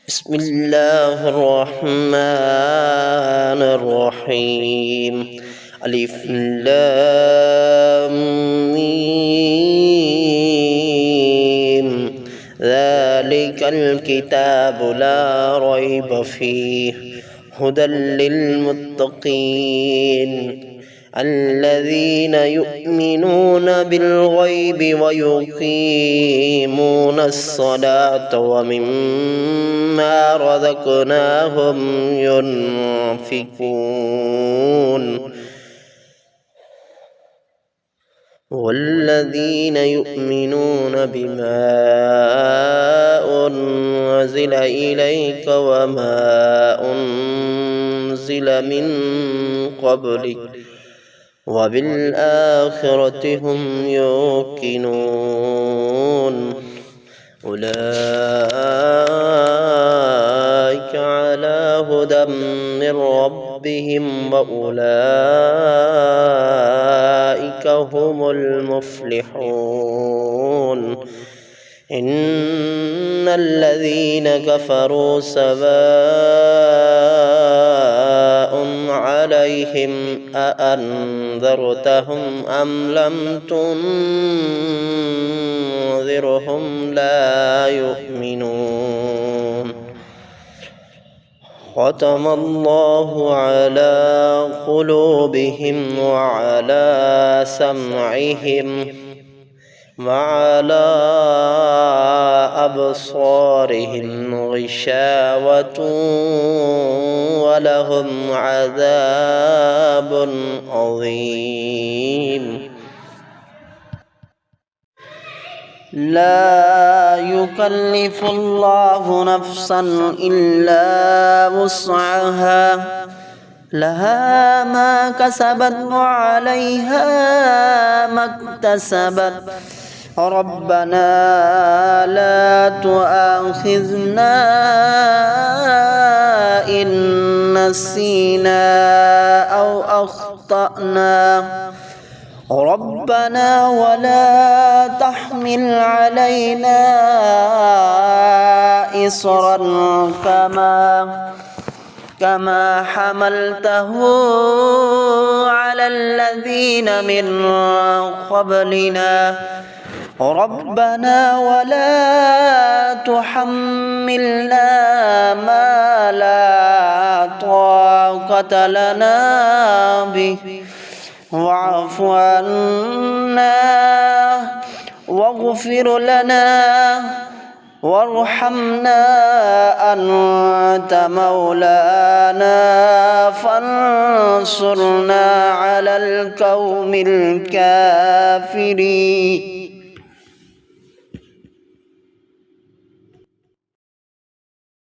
بسم الله الرحمن الرحيم. ألف لام ميم. ذلك الكتاب لا ريب فيه هدى للمتقين الذين يؤمنون بالغيب ويقيمون الصلاة ومما رزقناهم ينفقون والذين يؤمنون بما أنزل إليك وما أنزل من قبلك وبالآخرة هم يوقنون أولئك على هدى من ربهم وأولئك هم المفلحون إن الذين كفروا سواء عليهم أأنذرتهم أم لم تنذرهم لا يؤمنون ختم الله على قلوبهم وعلى سمعهم وعلى أبصارهم غشاوة ولهم عذاب عظيم لا يكلف الله نفسا إلا وسعها لها ما كسبت وعليها ما اكتسبت ربنا لا تؤاخذنا إن نسينا أو أخطأنا ربنا ولا تحمل علينا إصرا كما حملته على الذين من قبلنا ربنا ولا تحملنا ما لا طاقة لنا به واعف عنا واغفر لنا وارحمنا أنت مولانا فانصرنا على القوم الكافرين